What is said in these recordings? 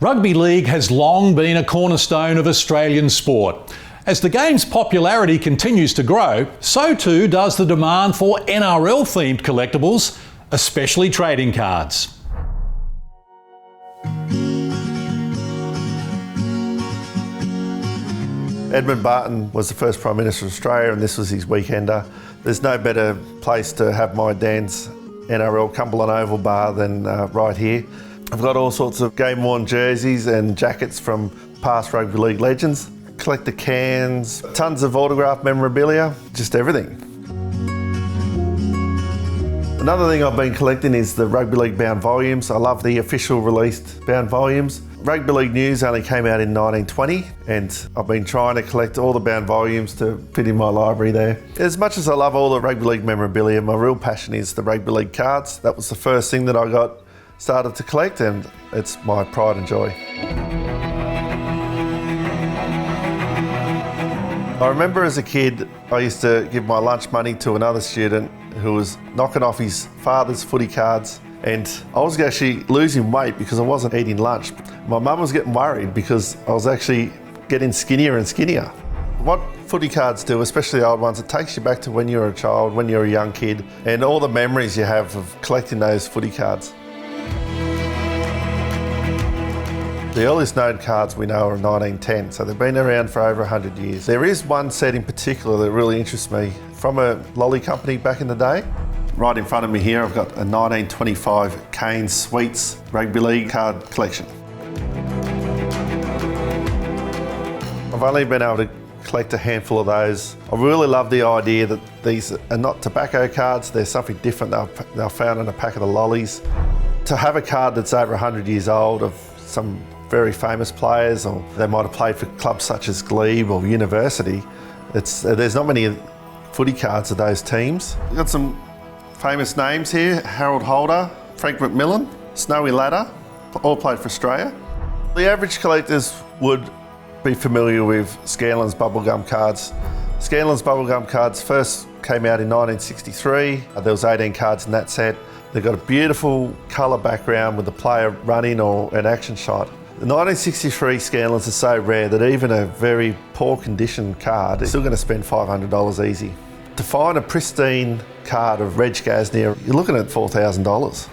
Rugby league has long been a cornerstone of Australian sport. As the game's popularity continues to grow, so too does the demand for NRL-themed collectibles, especially trading cards. Edmund Barton was the first Prime Minister of Australia, and this was his weekender. There's no better place to have my Dan's NRL Cumberland Oval bar than right here. I've got all sorts of game-worn jerseys and jackets from past rugby league legends. Collector cans, tons of autographed memorabilia, just everything. Another thing I've been collecting is the rugby league bound volumes. I love the official released bound volumes. Rugby league news only came out in 1920, and I've been trying to collect all the bound volumes to fit in my library there. As much as I love all the rugby league memorabilia, my real passion is the rugby league cards. That was the first thing that I started to collect, and it's my pride and joy. I remember as a kid, I used to give my lunch money to another student who was knocking off his father's footy cards, and I was actually losing weight because I wasn't eating lunch. My mum was getting worried because I was actually getting skinnier and skinnier. What footy cards do, especially the old ones, it takes you back to when you were a child, when you were a young kid, and all the memories you have of collecting those footy cards. The earliest known cards we know are 1910, so they've been around for over 100 years. There is one set in particular that really interests me, from a lolly company back in the day. Right in front of me here, I've got a 1925 Cains Sweets rugby league card collection. I've only been able to collect a handful of those. I really love the idea that these are not tobacco cards, they're something different. They're found in a packet of lollies. To have a card that's over 100 years old of some very famous players, or they might have played for clubs such as Glebe or University, there's not many footy cards of those teams. We've got some famous names here: Harold Holder, Frank McMillan, Snowy Ladder, all played for Australia. The average collectors would be familiar with Scanlens bubblegum cards. Scanlens bubblegum cards first came out in 1963. There was 18 cards in that set. They've got a beautiful colour background with the player running or an action shot. The 1963 Scanlens are so rare that even a very poor condition card is still going to spend $500 easy. To find a pristine card of Reg Gasnier, you're looking at $4,000.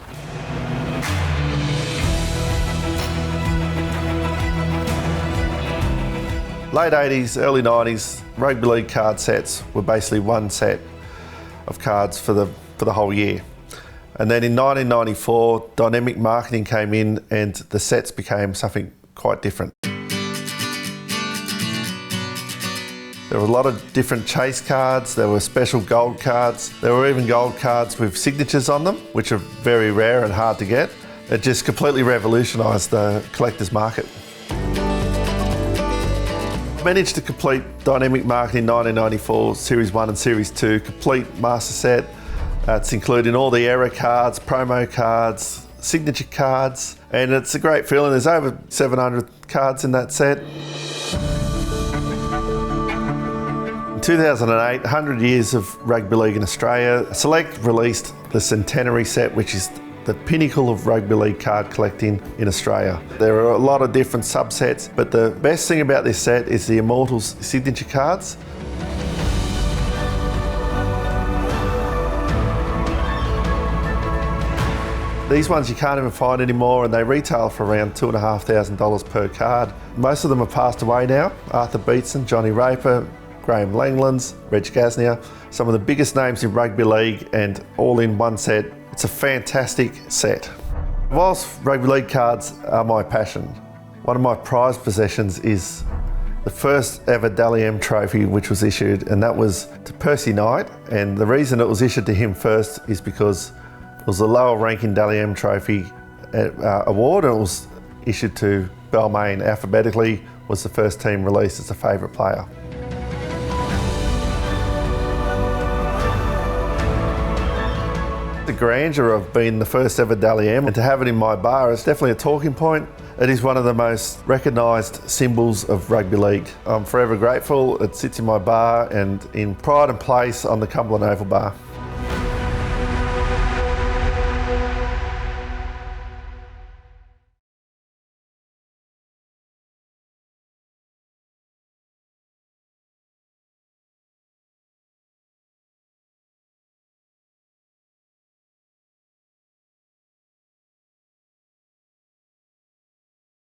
Late 80s, early 90s, rugby league card sets were basically one set of cards for the whole year. And then in 1994, dynamic marketing came in and the sets became something quite different. There were a lot of different chase cards, there were special gold cards, there were even gold cards with signatures on them, which are very rare and hard to get. It just completely revolutionised the collector's market. I managed to complete dynamic marketing in 1994, Series 1 and Series 2, complete master set. It's including all the error cards, promo cards, signature cards, and it's a great feeling. There's over 700 cards in that set. In 2008, 100 years of rugby league in Australia, Select released the Centenary set, which is the pinnacle of rugby league card collecting in Australia. There are a lot of different subsets, but the best thing about this set is the Immortals signature cards. These ones you can't even find anymore, and they retail for around $2,500 per card. Most of them have passed away now. Arthur Beetson, Johnny Raper, Graham Langlands, Reg Gasnier, some of the biggest names in rugby league, and all in one set. It's a fantastic set. Whilst rugby league cards are my passion, one of my prized possessions is the first ever Dally M trophy which was issued, and that was to Percy Knight. And the reason it was issued to him first is because it was a lower ranking Dally M trophy award, and it was issued to Balmain alphabetically, was the first team released as a favourite player. The grandeur of being the first ever Dally M, and to have it in my bar is definitely a talking point. It is one of the most recognised symbols of rugby league. I'm forever grateful. It sits in my bar and in pride and place on the Cumberland Oval bar.